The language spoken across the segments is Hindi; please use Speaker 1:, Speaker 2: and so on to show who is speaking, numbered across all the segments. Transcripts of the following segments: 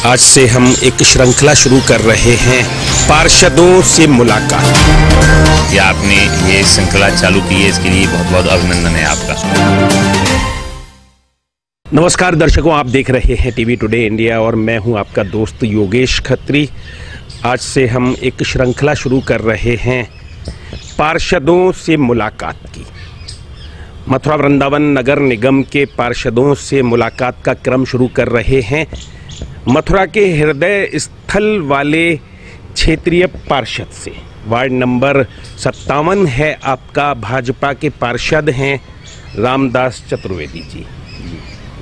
Speaker 1: आज से हम एक श्रृंखला शुरू कर रहे हैं, पार्षदों से मुलाकात।
Speaker 2: कि आपने ये श्रृंखला चालू की है, इसके लिए बहुत बहुत अभिनंदन है आपका।
Speaker 1: नमस्कार दर्शकों, आप देख रहे हैं टीवी टुडे इंडिया और मैं हूं आपका दोस्त योगेश खत्री। आज से हम एक श्रृंखला शुरू कर रहे हैं, पार्षदों से मुलाकात की। मथुरा वृंदावन नगर निगम के पार्षदों से मुलाकात का क्रम शुरू कर रहे हैं। मथुरा के हृदय स्थल वाले क्षेत्रीय पार्षद से, वार्ड नंबर 57 है आपका। भाजपा के पार्षद हैं रामदास चतुर्वेदी जी।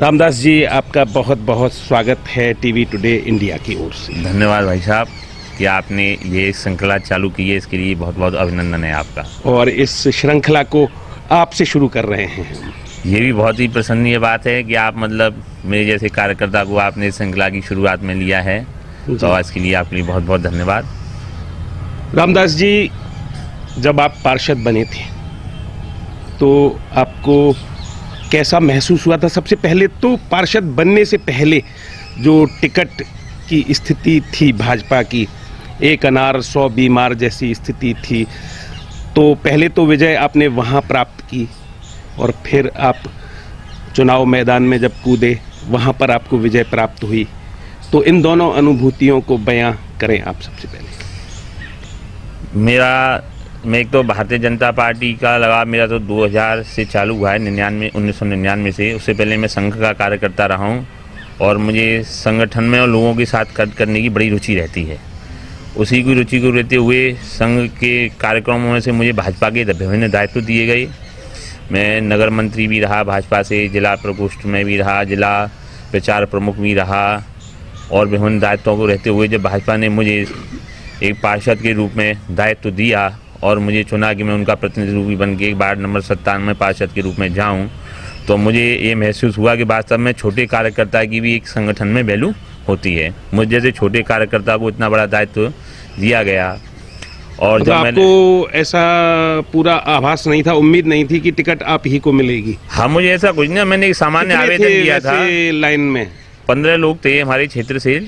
Speaker 1: रामदास जी, आपका बहुत बहुत स्वागत है टीवी टुडे इंडिया की ओर से।
Speaker 2: धन्यवाद भाई साहब कि आपने ये श्रृंखला चालू की है, इसके लिए बहुत बहुत अभिनंदन है आपका।
Speaker 1: और इस श्रृंखला को आपसे शुरू कर रहे हैं।
Speaker 2: ये भी बहुत ही प्रसन्नीय बात है कि आप मतलब मेरे जैसे कार्यकर्ता को आपने इस श्रृंखला की शुरुआत में लिया है, तो इसके लिए आपके लिए बहुत बहुत धन्यवाद।
Speaker 1: रामदास जी, जब आप पार्षद बने थे तो आपको कैसा महसूस हुआ था? सबसे पहले तो पार्षद बनने से पहले जो टिकट की स्थिति थी भाजपा की, एक अनार 100 बीमार जैसी स्थिति थी, तो पहले तो विजय आपने वहां प्राप्त की और फिर आप चुनाव मैदान में जब कूदे, वहां पर आपको विजय प्राप्त हुई। तो इन दोनों अनुभूतियों को बयां करें आप सबसे पहले।
Speaker 2: मैं एक तो भारतीय जनता पार्टी का लगाव मेरा तो 2000 से चालू हुआ है, 1999 से। उससे पहले मैं संघ का कार्यकर्ता रहा हूँ और मुझे संगठन में और लोगों के साथ कार्य करने की बड़ी रुचि रहती है। उसी की रुचि को रहते हुए संघ के कार्यक्रमों में से मुझे भाजपा के विभिन्न दायित्व दिए गए। मैं नगर मंत्री भी रहा भाजपा से, जिला प्रकोष्ठ में भी रहा, जिला प्रचार प्रमुख भी रहा और विभिन्न दायित्वों को रहते हुए जब भाजपा ने मुझे एक पार्षद के रूप में दायित्व दिया और मुझे चुना कि मैं उनका प्रतिनिधि बन के वार्ड नंबर 57 में पार्षद के रूप में जाऊं, तो मुझे ये महसूस हुआ कि वास्तव में छोटे कार्यकर्ता की भी एक संगठन में वैल्यू होती है। मुझे जैसे छोटे कार्यकर्ता को इतना बड़ा दायित्व दिया गया और जब
Speaker 1: आपको ऐसा पूरा आभास नहीं था, उम्मीद नहीं थी कि टिकट आप ही को मिलेगी?
Speaker 2: हाँ, मुझे ऐसा कुछ नहीं। मैंने एक सामान्य आवेदन दिया था।
Speaker 1: लाइन में
Speaker 2: 15 लोग थे हमारे क्षेत्र से,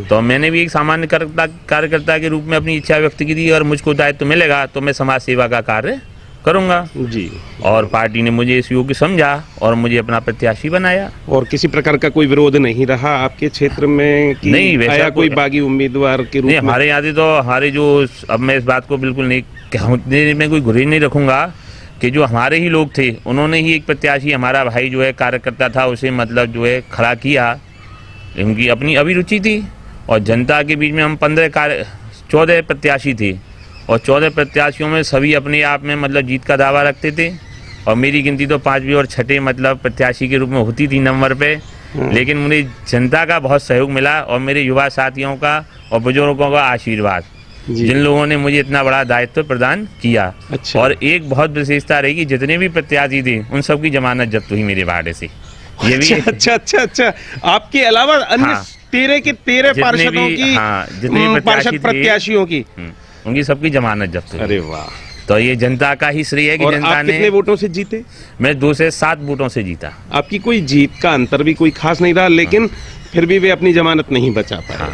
Speaker 2: तो मैंने भी एक सामान्य कार्यकर्ता के रूप में अपनी इच्छा व्यक्त की थी और मुझको दायित्व मिलेगा तो मैं समाज सेवा का कार्य करूंगा जी। और पार्टी ने मुझे इस योग्य समझा और मुझे अपना प्रत्याशी बनाया।
Speaker 1: और किसी प्रकार का कोई विरोध नहीं रहा आपके क्षेत्र में कि नहीं वैसा कोई बागी उम्मीदवार के रूप में?
Speaker 2: हमारे यहाँ तो हमारे जो, अब मैं इस बात को बिल्कुल नहीं कहने में कोई गुरेज नहीं रखूंगा कि जो हमारे ही लोग थे उन्होंने ही एक प्रत्याशी, हमारा भाई जो है कार्यकर्ता था, उसे मतलब जो है खड़ा किया। उनकी अपनी अभिरुचि थी और जनता के बीच में हम 14 प्रत्याशी थे और 14 प्रत्याशियों में सभी अपने आप में मतलब जीत का दावा रखते थे और मेरी गिनती तो 5वीं और 6ठे मतलब प्रत्याशी के रूप में होती थी नंबर पे। लेकिन मुझे जनता का बहुत सहयोग मिला और मेरे युवा साथियों का और बुजुर्गों का आशीर्वाद, जिन लोगों ने मुझे इतना बड़ा दायित्व प्रदान किया। अच्छा। और एक बहुत विशेषता रहेगी, जितने भी प्रत्याशी थे उन सबकी जमानत जब्त हुई मेरे वार्ड से। ये भी अच्छा। आपके अलावा अन्य 13 के 13 पार्षदों की, जितने पार्षद प्रत्याशियों की, उनकी सबकी जमानत जब्त हुई।
Speaker 1: अरे वाह!
Speaker 2: तो ये जनता का ही श्रेय है कि जनता ने।
Speaker 1: कितने वोटों से जीते? मैं
Speaker 2: 2 से 7 वोटों से जीता।
Speaker 1: आपकी कोई जीत का अंतर भी कोई खास नहीं रहा, लेकिन फिर भी वे अपनी जमानत नहीं बचा पाए।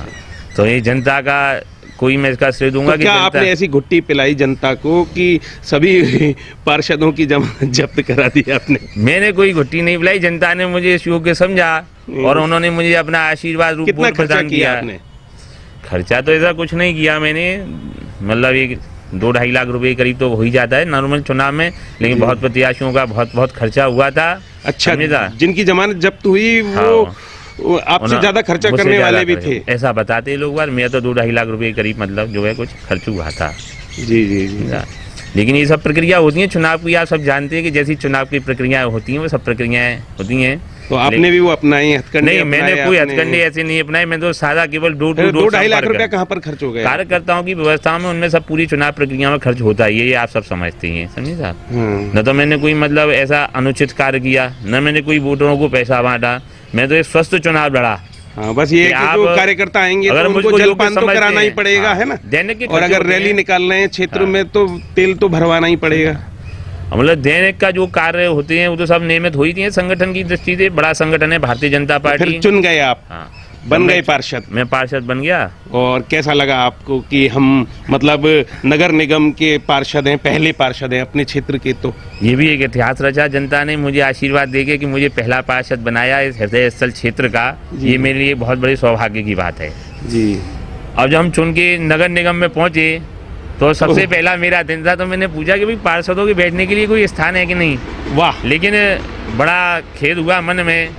Speaker 2: तो ये जनता का कोई मैं इसका श्रेय दूंगा।
Speaker 1: तो क्या आपने ऐसी घुट्टी पिलाई जनता को कि सभी पार्षदों की जमानत जब्त करा दी आपने?
Speaker 2: मैंने कोई घुट्टी नहीं पिलाई, जनता ने मुझे इस योग्य समझा और उन्होंने मुझे अपना आशीर्वाद रूप प्रदान किया। आपने खर्चा तो ऐसा कुछ नहीं किया मैंने, मतलब एक 2-2.5 लाख रुपए करीब तो हो ही जाता है नॉर्मल चुनाव में, लेकिन बहुत प्रत्याशियों का बहुत खर्चा हुआ था।
Speaker 1: अच्छा, जिनकी जमानत जब्त हुई वो आपसे ज्यादा खर्चा करने वाले भी थे,
Speaker 2: ऐसा बताते लोग बार। मेरा तो 2-2.5 लाख रुपए करीब मतलब जो है कुछ खर्च हुआ था।
Speaker 1: जी।
Speaker 2: लेकिन ये सब प्रक्रिया होती है चुनाव की, आप सब जानते हैं कि जैसी चुनाव की प्रक्रियाएं होती हैं वो सब प्रक्रियाएं होती हैं।
Speaker 1: तो आपने भी वो अपनाई हथकंडे?
Speaker 2: नहीं, मैंने कोई हथकंडे ऐसे नहीं अपनाए। मैं तो सादा केवल
Speaker 1: 2-2.5 लाख रुपया कहाँ पर खर्च हो गया?
Speaker 2: कार्यकर्ताओं की व्यवस्था में उनमें सब पूरी चुनाव प्रक्रिया में खर्च होता है, ये आप सब समझते हैं, समझे साहब। न तो मैंने कोई मतलब ऐसा अनुचित कार्य किया, न मैंने कोई वोटरों को पैसा बांटा। मैं तो एक स्वस्थ चुनाव लड़ा।
Speaker 1: हाँ, बस ये कि जो कार्यकर्ता आएंगे तो उनको जलपान तो कराना ही पड़ेगा, है ना? और अगर रैली निकाल रहे हैं क्षेत्र में तो तेल तो भरवाना ही पड़ेगा।
Speaker 2: मतलब दैनिक का जो कार्य होते हैं वो तो सब नियमित हो ही हैं संगठन की दृष्टि से। बड़ा संगठन है भारतीय जनता पार्टी।
Speaker 1: फिर चुन गए आप?
Speaker 2: हाँ,
Speaker 1: बन गए पार्षद?
Speaker 2: मैं पार्षद बन गया।
Speaker 1: और कैसा लगा आपको कि हम मतलब नगर निगम के पार्षद हैं, पहले पार्षद हैं अपने क्षेत्र के? तो
Speaker 2: ये भी एक इतिहास रचा जनता ने मुझे आशीर्वाद देके कि मुझे पहला पार्षद बनाया इस हृदय स्थल क्षेत्र का। ये मेरे लिए बहुत बड़े सौभाग्य की बात है
Speaker 1: जी।
Speaker 2: अब जब हम चुन के नगर निगम में पहुंचे तो सबसे पहला मेरा दिन था, तो मैंने पूछा कि भाई पार्षदों के बैठने के लिए कोई स्थान है कि नहीं।
Speaker 1: वाह।
Speaker 2: लेकिन बड़ा खेद हुआ मन में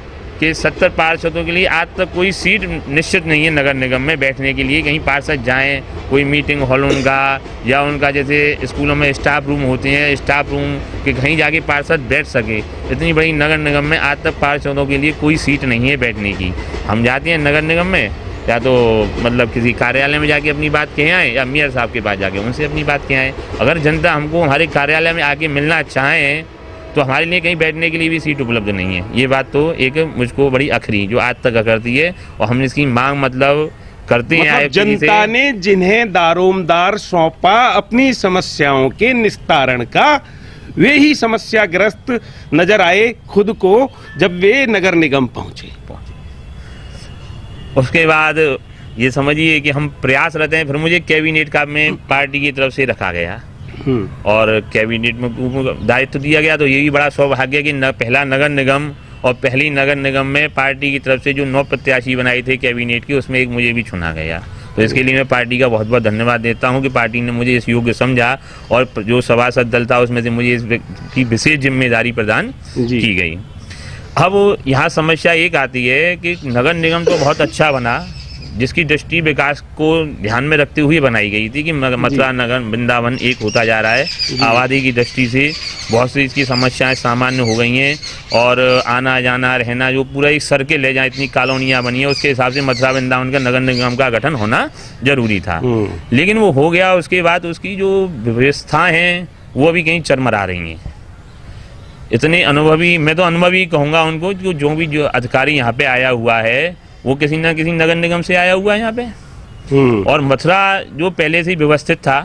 Speaker 2: कि 70 पार्षदों के लिए आज तक कोई सीट निश्चित नहीं है नगर निगम में बैठने के लिए। कहीं पार्षद जाएं, कोई मीटिंग हॉल उनका या उनका जैसे स्कूलों में स्टाफ रूम होते हैं, स्टाफ रूम के कहीं जाके पार्षद बैठ सके। इतनी बड़ी नगर निगम में आज तक पार्षदों के लिए कोई सीट नहीं है बैठने की। हम जाते हैं नगर निगम में या तो मतलब किसी कार्यालय में जाके अपनी बात कह आएँ या मेयर साहब के पास जाके उनसे अपनी बात कह आएँ। अगर जनता हमको हमारे कार्यालय में आके मिलना चाहें तो हमारे लिए कहीं बैठने के लिए भी सीट उपलब्ध नहीं है। ये बात तो एक मुझको बड़ी अखरी जो आज तक करती है और हम इसकी मांग मतलब करते हैं।
Speaker 1: मतलब जनता ने जिन्हें दारोमदार सौंपा अपनी समस्याओं के निस्तारण का, वे ही समस्याग्रस्त नजर आए खुद को जब वे नगर निगम पहुंचे।
Speaker 2: उसके बाद ये समझिए कि हम प्रयासरत हैं। फिर मुझे कैबिनेट का में पार्टी की तरफ से रखा गया और कैबिनेट में दायित्व दिया गया। तो ये भी बड़ा सौभाग्य कि पहला नगर निगम और पहली नगर निगम में पार्टी की तरफ से जो 9 प्रत्याशी बनाए थे कैबिनेट की, उसमें एक मुझे भी चुना गया। तो इसके लिए मैं पार्टी का बहुत बहुत धन्यवाद देता हूं कि पार्टी ने मुझे इस योग्य समझा और जो सभासद दल था उसमें से मुझे इसकी विशेष जिम्मेदारी प्रदान की गई। अब यहाँ समस्या एक आती है कि नगर निगम तो बहुत अच्छा बना, जिसकी दृष्टि विकास को ध्यान में रखते हुए बनाई गई थी कि मथुरा नगर वृंदावन एक होता जा रहा है। आबादी की दृष्टि से बहुत सी इसकी समस्याएं सामान्य हो गई हैं और आना जाना रहना जो पूरा एक सर्किल है जहाँ इतनी कॉलोनियाँ बनी है, उसके हिसाब से मथुरा वृंदावन का नगर निगम का गठन होना जरूरी था। लेकिन वो हो गया। उसके बाद उसकी जो व्यवस्थाएं हैं वो अभी कहीं चरमरा रही हैं। इतने अनुभवी, मैं तो अनुभवी कहूँगा उनको, जो भी जो अधिकारी यहाँ पे आया हुआ है वो किसी न किसी नगर निगम से आया हुआ है यहाँ पे। और मथुरा जो पहले से ही व्यवस्थित था,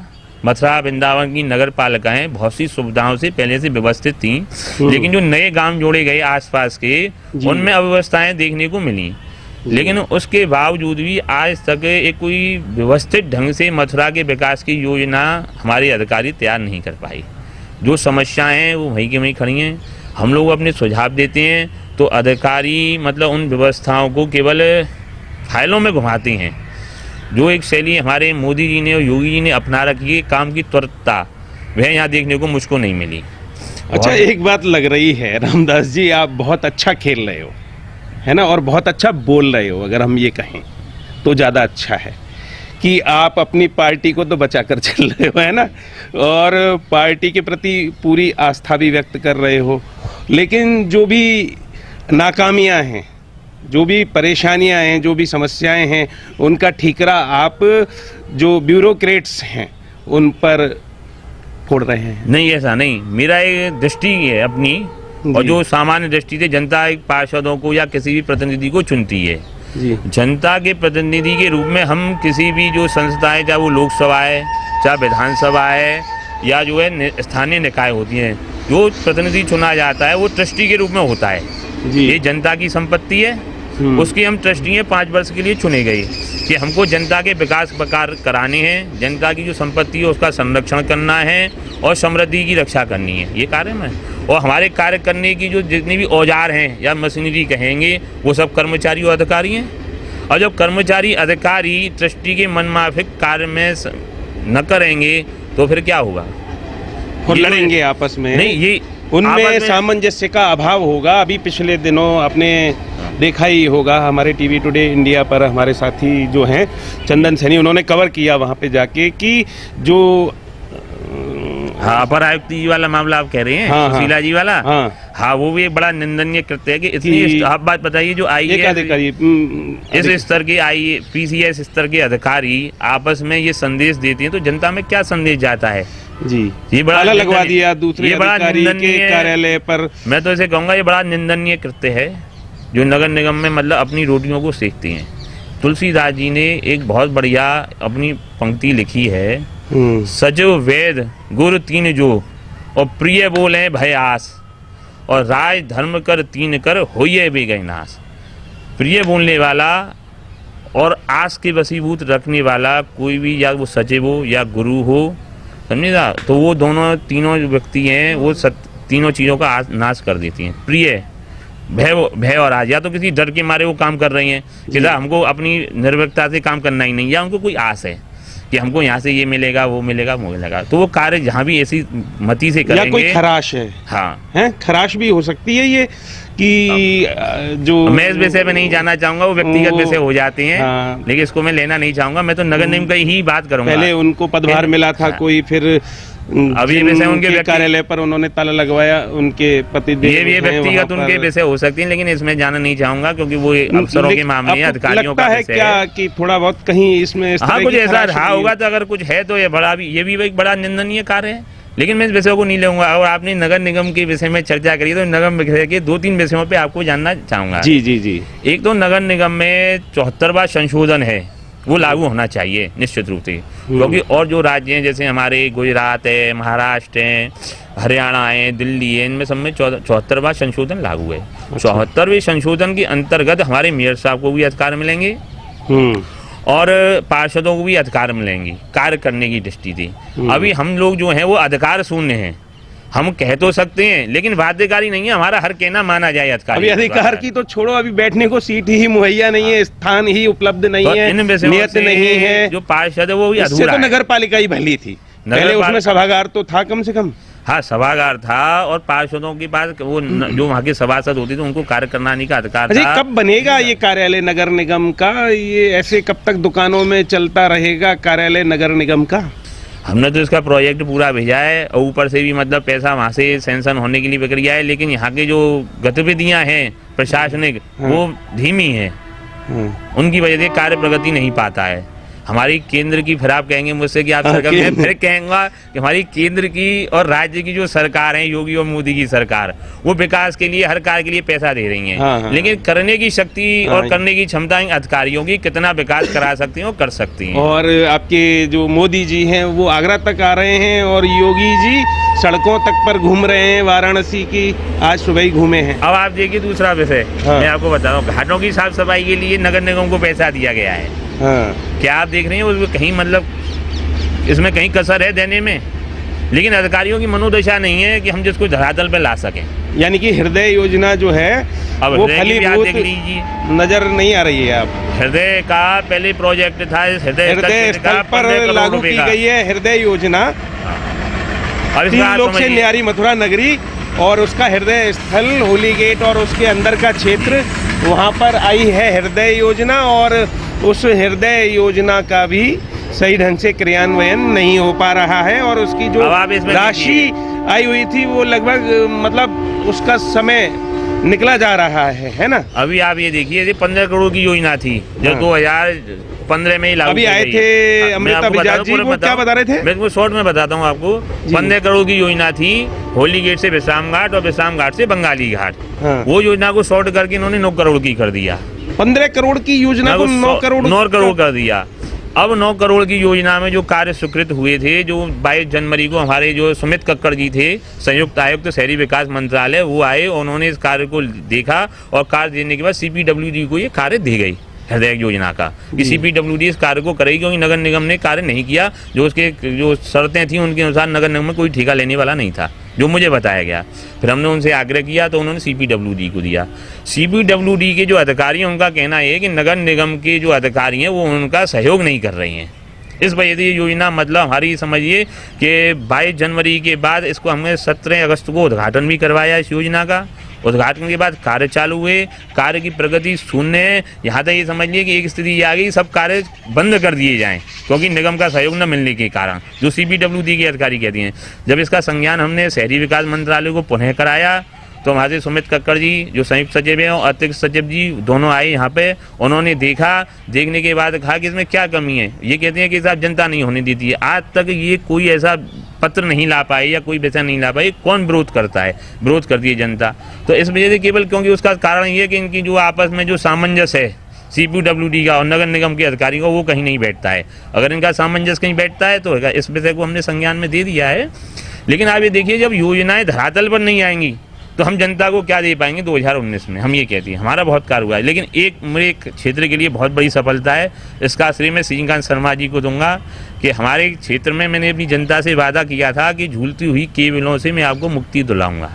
Speaker 2: मथुरा वृंदावन की नगर पालिकाएं बहुत सी सुविधाओं से पहले से व्यवस्थित थी, लेकिन जो नए गांव जोड़े गए आसपास के उनमें अव्यवस्थाएं देखने को मिली। लेकिन उसके बावजूद भी आज तक एक कोई व्यवस्थित ढंग से मथुरा के विकास की योजना हमारे अधिकारी तैयार नहीं कर पाई। जो समस्याएं हैं वो वहीं की वहीं खड़ी हैं। हम लोग अपने सुझाव देते हैं तो अधिकारी मतलब उन व्यवस्थाओं को केवल फाइलों में घुमाते हैं। जो एक शैली हमारे मोदी जी ने और योगी जी ने अपना रखी है काम की त्वरितता, वह यहाँ देखने को मुझको नहीं मिली।
Speaker 1: अच्छा, एक बात लग रही है रामदास जी, आप बहुत अच्छा खेल रहे हो, है ना, और बहुत अच्छा बोल रहे हो। अगर हम ये कहें तो ज़्यादा अच्छा है कि आप अपनी पार्टी को तो बचा कर चल रहे हो, है ना, और पार्टी के प्रति पूरी आस्था भी व्यक्त कर रहे हो। लेकिन जो भी नाकामियां हैं, जो भी परेशानियां हैं, जो भी समस्याएं हैं, उनका ठीकरा आप जो ब्यूरोक्रेट्स हैं उन पर फोड़ रहे हैं।
Speaker 2: नहीं, ऐसा नहीं। मेरा एक दृष्टि है अपनी, और जो सामान्य दृष्टि से जनता एक पार्षदों को या किसी भी प्रतिनिधि को चुनती है
Speaker 1: जी।
Speaker 2: जनता के प्रतिनिधि के रूप में हम किसी भी जो संस्थाएं, चाहे वो लोकसभा है, चाहे विधानसभा है, या जो है स्थानीय निकाय होती हैं, जो प्रतिनिधि चुना जाता है वो ट्रस्टी के रूप में होता है जी। ये जनता की संपत्ति है, उसकी हम ट्रस्टी हैं 5 वर्ष के लिए चुने गए कि हमको जनता के विकास कार्य कराने हैं, जनता की जो संपत्ति है उसका संरक्षण करना है और समृद्धि की रक्षा करनी है। ये कार्य में और हमारे कार्य करने की जो जितने भी औजार हैं या मशीनरी कहेंगे वो सब कर्मचारी और अधिकारी हैं। और जब कर्मचारी अधिकारी ट्रस्टी के मनमाफिक कार्य में न करेंगे तो फिर क्या होगा?
Speaker 1: और लड़ेंगे आपस में।
Speaker 2: नहीं, ये
Speaker 1: उनमें सामंजस्य का अभाव होगा। अभी पिछले दिनों आपने देखा ही होगा, हमारे टीवी टुडे इंडिया पर हमारे साथी जो हैं चंदन सैनी, उन्होंने कवर किया वहाँ पे जाके कि जो
Speaker 2: अपर आयुक्त जी वाला मामला आप कह रहे हैं, सुशीला जी वाला। हाँ, वो भी एक बड़ा निंदनीय कृत्य है कि इतनी आप बात बताइए जो इस स्तर के PCS स्तर के अधिकारी आपस में ये संदेश देते हैं तो जनता में क्या संदेश जाता है
Speaker 1: जी।
Speaker 2: ये बड़ा
Speaker 1: लगवा दिया दूसरे अधिकारी के कार्यालय पर।
Speaker 2: मैं तो इसे कहूँगा ये बड़ा निंदनीय कृत्य है जो नगर निगम में मतलब अपनी रोटियों को सेकते हैं। तुलसीदास जी ने एक बहुत बढ़िया अपनी पंक्ति लिखी है, सजो वेद गुरु तीन जो और प्रिय बोले भय आस और राज धर्म कर तीन कर होइए भी गए नाश। प्रिय बोलने वाला और आस के वसीभूत रखने वाला कोई भी, या वो सचिव हो या गुरु हो, समझे ना, तो वो दोनों तीनों जो व्यक्ति हैं वो तीनों चीज़ों का नाश कर देती हैं। प्रिय, भय और आस, या तो किसी डर के मारे वो काम कर रही हैं कि हमको अपनी निर्भीकता से काम करना ही नहीं, या उनको कोई आस है कि हमको यहाँ से ये मिलेगा वो मिलेगा वो मिलेगा, तो वो कार्य जहाँ भी ऐसी मति से करेंगे।
Speaker 1: या कोई खराश है,
Speaker 2: हाँ
Speaker 1: है खराश भी हो सकती है ये कि जो
Speaker 2: मैं इस विषय में नहीं जाना चाहूंगा, वो व्यक्तिगत विषय हो जाते हैं। हाँ। लेकिन इसको मैं लेना नहीं चाहूंगा, मैं तो नगर निगम की ही बात करूंगा।
Speaker 1: पहले उनको पदभार मिला था कोई, फिर
Speaker 2: अभी विषय उनके
Speaker 1: कार्यालय पर उन्होंने ताला लगवाया, उनके पति
Speaker 2: ये व्यक्तिगत उनके विषय हो सकती है, लेकिन इसमें जाना नहीं चाहूंगा क्योंकि वो अफसरों के मामले, अधिकारियों का
Speaker 1: है क्या कि थोड़ा बहुत कहीं इसमें
Speaker 2: हाँ कुछ ऐसा रहा होगा, तो अगर कुछ है तो ये भी एक बड़ा निंदनीय कार्य है। लेकिन मैं इस विषय को नहीं लूंगा। और आपने नगर निगम के विषय में चर्चा करी, तो नगर निगम के 2-3 विषयों पे आपको जानना चाहूंगा।
Speaker 1: जी जी जी।
Speaker 2: एक तो नगर निगम में 74वां संशोधन है, वो लागू होना चाहिए निश्चित रूप से, क्योंकि और जो राज्य हैं जैसे हमारे गुजरात है, महाराष्ट्र है, हरियाणा है, दिल्ली है, इनमें सब में 74वां संशोधन लागू है। 74वें संशोधन के अंतर्गत हमारे मेयर साहब को भी अधिकार मिलेंगे और पार्षदों को भी अधिकार मिलेंगे कार्य करने की दृष्टि से। अभी हम लोग जो हैं वो अधिकार शून्य हैं, हम कह तो सकते हैं लेकिन बाध्यकारी नहीं है, हमारा हर कहना माना जाए अधिकार।
Speaker 1: अभी अधिकार की तो छोड़ो, अभी बैठने को सीट ही मुहैया नहीं है, स्थान ही उपलब्ध नहीं है, नियत नहीं है।
Speaker 2: जो पार्षद है वो भी
Speaker 1: अधूरा है। तो नगर पालिका ही भली थी, पहले उसमें सभागार तो था कम से कम।
Speaker 2: हाँ सभागार था, और पार्षदों के पास वो जो वहाँ के सभासद होते थे उनको कार्य करने का अधिकार था।
Speaker 1: कब बनेगा ये कार्यालय नगर निगम का? ये ऐसे कब तक दुकानों में चलता रहेगा कार्यालय नगर निगम का?
Speaker 2: हमने तो इसका प्रोजेक्ट पूरा भेजा है और ऊपर से भी मतलब पैसा वहाँ से सैंक्शन होने के लिए प्रक्रिया है, लेकिन यहाँ के जो गतिविधियाँ हैं प्रशासनिक वो धीमी है, उनकी वजह से कार्य प्रगति नहीं पाता है। हमारी केंद्र की, फिर आप कहेंगे मुझसे कि आप सरकार, मैं फिर कहूँगा कि हमारी केंद्र की और राज्य की जो सरकार है, योगी और मोदी की सरकार, वो विकास के लिए हर कार्य के लिए पैसा दे रही हैं, लेकिन करने की शक्ति और करने की क्षमता अधिकारियों की कितना विकास करा सकती हैं और कर सकती हैं।
Speaker 1: और आपके जो मोदी जी हैं वो आगरा तक आ रहे हैं और योगी जी सड़कों तक पर घूम रहे हैं, वाराणसी की आज सुबह ही घूमे हैं।
Speaker 2: अब आप देखिए दूसरा विषय, मैं आपको बता रहा हूँ, घाटों की साफ सफाई के लिए नगर निगम को पैसा दिया गया है। क्या आप देख रहे हैं उसमें कहीं मतलब इसमें कहीं कसर है देने में, लेकिन अधिकारियों की मनोदशा नहीं है कि हम जिसको धरातल पे ला सकें।
Speaker 1: यानी कि हृदय योजना जो है
Speaker 2: अब
Speaker 1: वो फलीभूत नजर नहीं आ रही है। अब
Speaker 2: हृदय का पहले प्रोजेक्ट था,
Speaker 1: हृदय स्थल पर लागू की गई है हृदय योजना। 3 लोग से न्यारी मथुरा नगरी और उसका हृदय स्थल होली गेट और उसके अंदर का क्षेत्र, वहाँ पर आई है हृदय योजना, और उस हृदय योजना का भी सही ढंग से क्रियान्वयन नहीं हो पा रहा है। और उसकी जो राशि आई हुई थी वो लगभग मतलब उसका समय निकला जा रहा है ना।
Speaker 2: अभी आप ये देखिए 15 करोड़ की योजना थी जो 2015 में ही लागू
Speaker 1: अभी आए थे अमृता बिजाज जी, वो क्या बता रहे थे?
Speaker 2: मैं इसको शॉर्ट में बताता हूँ आपको। 15 करोड़ की योजना थी होली गेट से विश्राम घाट और विश्राम घाट से बंगाली घाट। वो योजना को शॉर्ट करके इन्होंने 9 करोड़ की कर दिया।
Speaker 1: 15 करोड़ की योजना को 9 करोड़
Speaker 2: कर दिया। अब 9 करोड़ की योजना में जो कार्य स्वीकृत हुए थे, जो 22 जनवरी को हमारे जो सुमित कक्कड़ जी थे, संयुक्त आयुक्त शहरी विकास मंत्रालय, वो आए, उन्होंने इस कार्य को देखा और कार्य देने के बाद CPWD को ये कार्य दी गई हृदय योजना का कि CPWD इस कार्य को करेगी, क्योंकि नगर निगम ने कार्य नहीं किया। जो उसके जो शर्तें थी उनके अनुसार नगर निगम में कोई ठेका लेने वाला नहीं था, जो मुझे बताया गया। फिर हमने उनसे आग्रह किया तो उन्होंने CPWD को दिया। CPWD के जो अधिकारी हैं उनका कहना है कि नगर निगम के जो अधिकारी हैं वो उनका सहयोग नहीं कर रहे हैं। इस वजह से ये योजना मतलब हमारी समझिए कि 22 जनवरी के बाद इसको हमने 17 अगस्त को उद्घाटन भी करवाया इस योजना का। उद्घाटन के बाद कार्य चालू हुए, कार्य की प्रगति शून्य है। यहाँ तक ये समझिए कि एक स्थिति आ गई सब कार्य बंद कर दिए जाएं क्योंकि निगम का सहयोग न मिलने के कारण, जो CPWD के अधिकारी कहते हैं। जब इसका संज्ञान हमने शहरी विकास मंत्रालय को पुनः कराया तो वहाँ से सुमित कक्कड़ जी जो संयुक्त सचिव हैं और अतिरिक्त सचिव जी दोनों आए यहाँ पे। उन्होंने देखा, देखने के बाद कहा कि इसमें क्या कमी है। ये कहते हैं कि साहब जनता नहीं होने देती है। आज तक ये कोई ऐसा पत्र नहीं ला पाए या कोई विषय नहीं ला पाए। कौन विरोध करता है? विरोध करती है जनता। तो इस वजह से केवल क्योंकि उसका कारण ये है कि इनकी जो आपस में जो सामंजस्य है CPWD का और नगर निगम के अधिकारी का, वो कहीं नहीं बैठता है। अगर इनका सामंजस्य कहीं बैठता है तो इस विषय को हमने संज्ञान में दे दिया है। लेकिन आप ये देखिए, जब योजनाएं धरातल पर नहीं आएंगी तो हम जनता को क्या दे पाएंगे 2019 में, हम ये कहते हैं। हमारा बहुत कार्य हुआ है, लेकिन एक मेरे क्षेत्र के लिए बहुत बड़ी सफलता है, इसका श्रेय मैं श्रीकांत शर्मा जी को दूंगा कि हमारे क्षेत्र में मैंने अपनी जनता से वादा किया था कि झूलती हुई केबलों से मैं आपको मुक्ति दिलाऊंगा।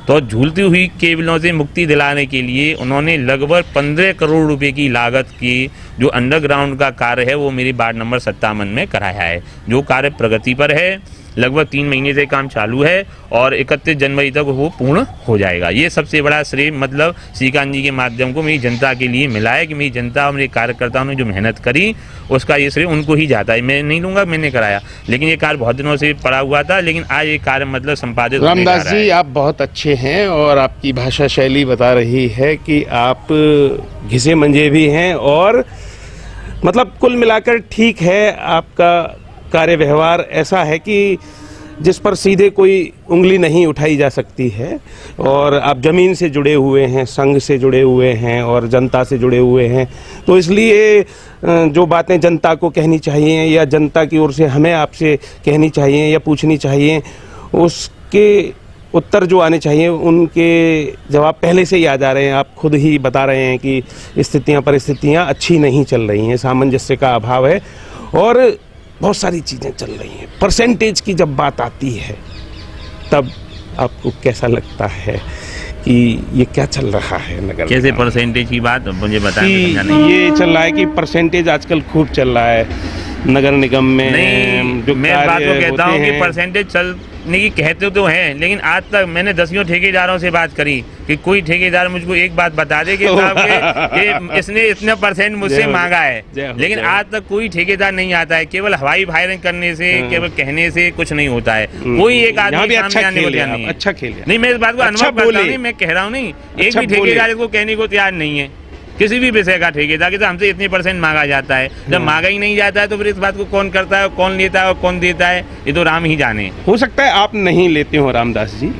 Speaker 2: तो झूलती हुई केबलों से मुक्ति दिलाने के लिए उन्होंने लगभग 15 करोड़ रुपए की लागत की जो अंडरग्राउंड का कार्य है वो मेरे वार्ड नंबर 57 में कराया है, जो कार्य प्रगति पर है। लगभग 3 महीने से काम चालू है और 31 जनवरी तक वो पूर्ण हो जाएगा। ये सबसे बड़ा श्रेय मतलब श्रीकांत जी के माध्यम को मेरी जनता के लिए मिला है कि मेरी जनता और मेरे कार्यकर्ताओं ने जो मेहनत करी उसका ये श्रेय उनको ही जाता है। मैं नहीं लूँगा, मैंने कराया, लेकिन ये कार्य बहुत दिनों से पड़ा हुआ था, लेकिन आज ये कार्य मतलब संपादित।
Speaker 1: रामदास जी, आप बहुत अच्छे हैं और आपकी भाषा शैली बता रही है कि आप घिसे मंजे भी हैं और मतलब कुल मिलाकर ठीक है। आपका कार्य व्यवहार ऐसा है कि जिस पर सीधे कोई उंगली नहीं उठाई जा सकती है और आप ज़मीन से जुड़े हुए हैं, संघ से जुड़े हुए हैं और जनता से जुड़े हुए हैं। तो इसलिए जो बातें जनता को कहनी चाहिए या जनता की ओर से हमें आपसे कहनी चाहिए या पूछनी चाहिए, उसके उत्तर जो आने चाहिए उनके जवाब पहले से ही आ जा रहे हैं। आप खुद ही बता रहे हैं कि परिस्थितियाँ अच्छी नहीं चल रही हैं, सामंजस्य का अभाव है और बहुत सारी चीज़ें चल रही हैं। परसेंटेज की जब बात आती है तब आपको कैसा लगता है कि ये क्या चल रहा है नगर?
Speaker 2: कैसे परसेंटेज की बात मुझे बताएं।
Speaker 1: ये चल रहा है कि परसेंटेज आजकल खूब चल रहा है नगर निगम में।
Speaker 2: नहीं, जो मैं बात को कहता हूँ कि परसेंटेज चलने की कहते तो हैं, लेकिन आज तक मैंने 10 ठेकेदारों से बात करी कि कोई ठेकेदार मुझको एक बात बता दे कि साहब कि इसने इतना परसेंट मुझसे मांगा है, लेकिन आज तक कोई ठेकेदार नहीं आता है। केवल हवाई फायरिंग करने से, केवल कहने से कुछ नहीं होता है। कोई एक आदमी सामने आने को तैयार नहीं है।
Speaker 1: अच्छा खेल
Speaker 2: नहीं, मैं इस बात को अनुभव करता हूँ, मैं कह रहा हूँ नहीं, एक भी ठेकेदार इसको कहने को तैयार नहीं है। किसी भी विषय का ठेकेदार कि हमसे इतने परसेंट मांगा जाता है, जब मांगा ही नहीं जाता है तो फिर इस बात को कौन करता है, कौन लेता है और कौन देता है, ये तो राम ही जाने।
Speaker 1: हो सकता है आप नहीं लेते हो रामदास जी,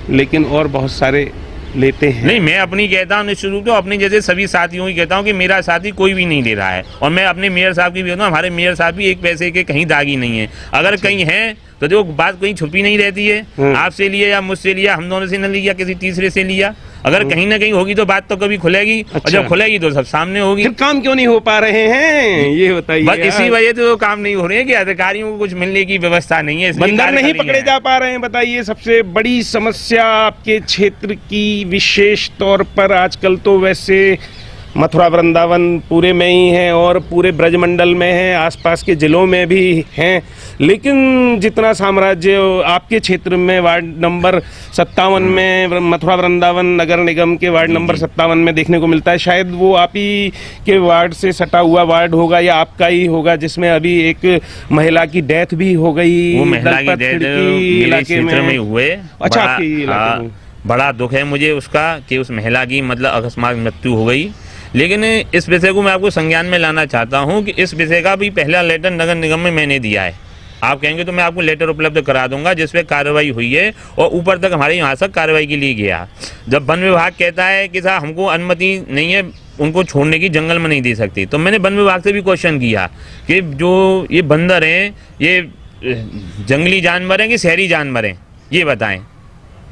Speaker 1: लेकिन और बहुत सारे लेते हैं।
Speaker 2: नहीं, मैं अपनी कहता हूँ निश्चित रूप से, अपने जैसे सभी साथियों की कहता हूँ कि मेरा साथी कोई भी नहीं ले रहा है। और मैं अपने मेयर साहब की भी कहता हूँ, हमारे मेयर साहब भी एक पैसे के कहीं दागी नहीं है। अगर कहीं है तो जो बात कहीं छुपी नहीं रहती है, आपसे लिया या मुझसे लिया, हम दोनों से न लिया, किसी तीसरे से लिया, अगर कहीं ना कहीं होगी तो बात तो कभी खुलेगी। अच्छा। और जब खुलेगी तो सब सामने होगी।
Speaker 1: फिर काम क्यों नहीं हो पा रहे हैं ये बताइए।
Speaker 2: बस इसी वजह से तो काम नहीं हो रहे हैं कि अधिकारियों को कुछ मिलने की व्यवस्था नहीं है,
Speaker 1: बंदर नहीं पकड़े जा पा रहे हैं। बताइए, सबसे बड़ी समस्या आपके क्षेत्र की विशेष तौर पर आजकल तो वैसे मथुरा वृंदावन पूरे में ही है और पूरे ब्रजमंडल में है, आसपास के जिलों में भी हैं, लेकिन जितना साम्राज्य आपके क्षेत्र में वार्ड नंबर 57 में मथुरा वृंदावन नगर निगम के वार्ड नंबर 57 में देखने को मिलता है, शायद वो आप ही के वार्ड से सटा हुआ वार्ड होगा या आपका ही होगा, जिसमें अभी एक महिला की डेथ भी हो गई।
Speaker 2: वो महिला की डेथ मेरे क्षेत्र में हुए।
Speaker 1: अच्छा, आपके इलाके में
Speaker 2: बड़ा दुख है मुझे उसका कि उस महिला की मतलब अकस्मात मृत्यु हो गई। लेकिन इस विषय को मैं आपको संज्ञान में लाना चाहता हूं कि इस विषय का भी पहला लेटर नगर निगम में मैंने दिया है। आप कहेंगे तो मैं आपको लेटर उपलब्ध करा दूंगा जिस पे कार्रवाई हुई है और ऊपर तक हमारे यहाँ तक कार्रवाई के लिए गया। जब वन विभाग कहता है कि साहब हमको अनुमति नहीं है उनको छोड़ने की, जंगल में नहीं दे सकती, तो मैंने वन विभाग से भी क्वेश्चन किया कि जो ये बंदर हैं ये जंगली जानवर हैं कि शहरी जानवर हैं, ये बताएं।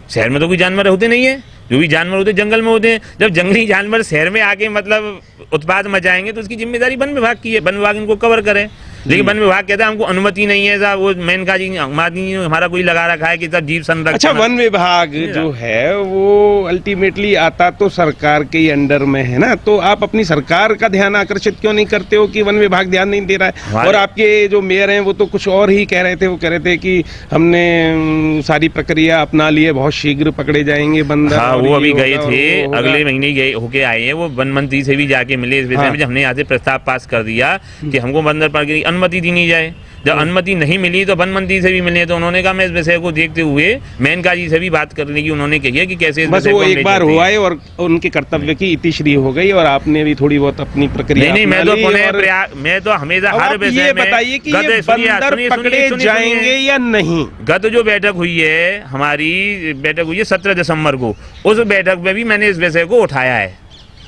Speaker 2: शहर में तो कोई जानवर होते नहीं है, जो भी जानवर होते हैं जंगल में होते हैं। जब जंगली जानवर शहर में आके मतलब उत्पाद मचाएंगे तो उसकी जिम्मेदारी वन विभाग की है, वन विभाग इनको कवर करे। लेकिन वन विभाग कहता है हमको अनुमति नहीं है साहब, वो मेनका जी हमारा कोई लगा रखा है कि सब जीव संरक्षण।
Speaker 1: अच्छा, वन विभाग जो है वो अल्टीमेटली आता तो सरकार के ही अंडर में है ना, तो आप अपनी सरकार का ध्यान आकर्षित क्यों नहीं करते हो कि वन विभाग ध्यान नहीं दे रहा है? और आपके जो मेयर हैं वो तो कुछ और ही कह रहे थे, वो कह रहे थे कि हमने सारी प्रक्रिया अपना ली है, बहुत शीघ्र पकड़े जाएंगे बंदर।
Speaker 2: हाँ, वो अभी गए थे, अगले महीने गए होके आए हैं, वो वन मंत्री से भी जाके मिले इस विषय में। हमने यहाँ से प्रस्ताव पास कर दिया कि हमको बंदर पर अनुमति दी नहीं जाए। जब अनुमति नहीं मिली तो वन मंत्री से भी मिले, तो उन्होंने कहा मैं इस विषय को देखते हुए मेनका जी से भी बात करने की उन्होंने कही है कि कैसे इस
Speaker 1: बस वो एक बार हुआ है और उनके कर्तव्य की इतिश्री हो गई और आपने भी थोड़ी बहुत अपनी प्रक्रिया।
Speaker 2: नहीं, मैं तो हमेशा हर विषय में
Speaker 1: बताइए कि ये बंदर पकड़े जाएंगे या नहीं।
Speaker 2: गत जो बैठक हुई है, हमारी बैठक हुई है 17 दिसंबर को, उस बैठक में भी मैंने इस विषय को उठाया है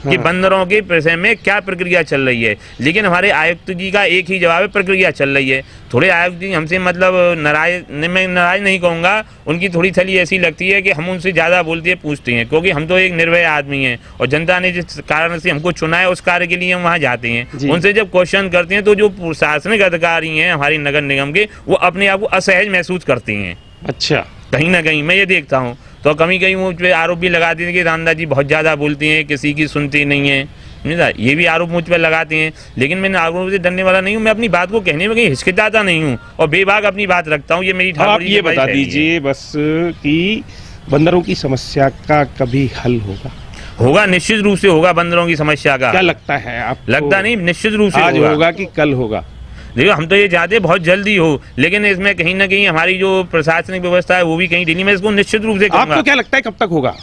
Speaker 2: कि बंदरों के विषय में क्या प्रक्रिया चल रही है, लेकिन हमारे आयुक्त जी का एक ही जवाब है, प्रक्रिया चल रही है। थोड़े आयुक्त जी हमसे मतलब मैं नाराज नहीं कहूँगा, उनकी थोड़ी थली ऐसी लगती है कि हम उनसे ज़्यादा बोलते हैं, पूछते हैं, क्योंकि हम तो एक निर्भय आदमी हैं और जनता ने जिस कारण से हमको चुना है उस कार्य के लिए हम वहाँ जाते हैं। उनसे जब क्वेश्चन करते हैं तो जो प्रशासनिक अधिकारी हैं हमारी नगर निगम के, वो अपने आप को असहज महसूस करते हैं।
Speaker 1: अच्छा,
Speaker 2: कहीं ना कहीं मैं ये देखता हूँ, तो कहीं मुझ पे आरोप भी लगाते हैं कि रामदास जी बहुत ज़्यादा बोलते हैं, किसी की सुनते नहीं है, ये भी आरोप मुझ पर लगाते हैं। लेकिन मैं आरोप से डरने वाला नहीं हूँ, मैं अपनी बात को कहने में कहीं हिचकिचाता नहीं हूँ और बेबाक अपनी बात रखता हूँ। ये मेरी
Speaker 1: आप ये बता दीजिए बस कि बंदरों की समस्या का कभी हल होगा?
Speaker 2: निश्चित रूप से होगा बंदरों की समस्या का।
Speaker 1: क्या लगता है आपको?
Speaker 2: लगता नहीं, निश्चित रूप से
Speaker 1: आज होगा कि कल होगा?
Speaker 2: देखो, हम तो ये चाहते हैं बहुत जल्दी हो, लेकिन इसमें कहीं ना कहीं हमारी जो प्रशासनिक व्यवस्था है वो भी कहीं ढीली। मैं इसको निश्चित रूप से कहूंगा।
Speaker 1: आपको क्या लगता है कब तक होगा?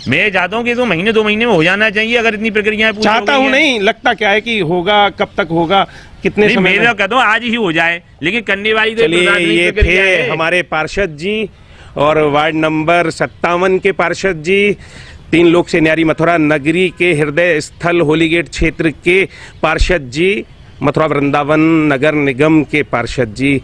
Speaker 2: मैं चाहता हूँ कि 2 महीने 2 महीने में हो जाना चाहिए, अगर इतनी प्रक्रियाएं पूरी
Speaker 1: चाहता हूँ नहीं, लगता क्या है कि होगा, कब तक होगा, कितने समय?
Speaker 2: मैं कहता हूँ आज ही हो जाए, लेकिन करने वाली तो
Speaker 1: ये थे हमारे पार्षद जी और वार्ड नंबर 57 के पार्षद जी, 3 लोग से न्यारी मथुरा नगरी के हृदय स्थल होलीगेट क्षेत्र के पार्षद जी, मथुरा वृंदावन नगर निगम के पार्षद जी।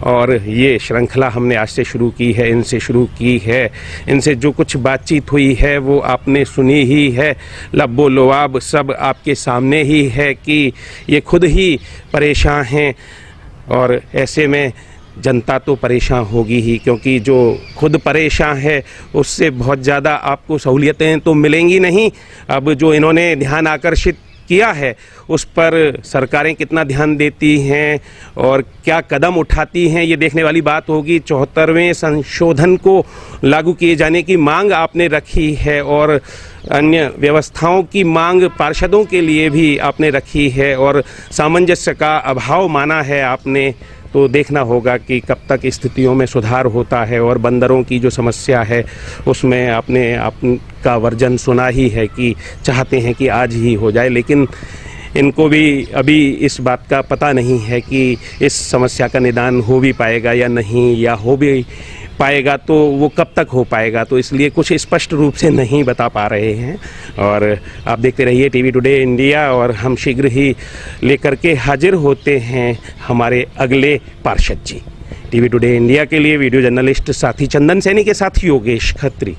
Speaker 1: और ये श्रृंखला हमने आज से शुरू की है, इनसे शुरू की है। इनसे जो कुछ बातचीत हुई है वो आपने सुनी ही है, लब्बो लुआब सब आपके सामने ही है कि ये खुद ही परेशान हैं और ऐसे में जनता तो परेशान होगी ही, क्योंकि जो खुद परेशान है उससे बहुत ज़्यादा आपको सहूलियतें तो मिलेंगी नहीं। अब जो इन्होंने ध्यान आकर्षित किया है उस पर सरकारें कितना ध्यान देती हैं और क्या कदम उठाती हैं, ये देखने वाली बात होगी। 74वें संशोधन को लागू किए जाने की मांग आपने रखी है और अन्य व्यवस्थाओं की मांग पार्षदों के लिए भी आपने रखी है और सामंजस्य का अभाव माना है आपने। तो देखना होगा कि कब तक स्थितियों में सुधार होता है। और बंदरों की जो समस्या है उसमें आपने आपका वर्जन सुना ही है कि चाहते हैं कि आज ही हो जाए, लेकिन इनको भी अभी इस बात का पता नहीं है कि इस समस्या का निदान हो भी पाएगा या नहीं, या हो भी पाएगा तो वो कब तक हो पाएगा। तो इसलिए कुछ स्पष्ट रूप से नहीं बता पा रहे हैं। और आप देखते रहिए टीवी टुडे इंडिया, और हम शीघ्र ही लेकर के हाजिर होते हैं हमारे अगले पार्षद जी। टीवी टुडे इंडिया के लिए वीडियो जर्नलिस्ट साथी चंदन सैनी के साथ योगेश खत्री।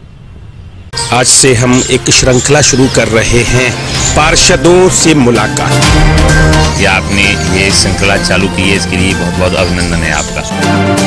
Speaker 1: आज से हम एक श्रृंखला शुरू कर रहे हैं, पार्षदों से मुलाकात।
Speaker 2: ये आपने ये श्रृंखला चालू की है, इसके लिए बहुत बहुत अभिनंदन है आपका।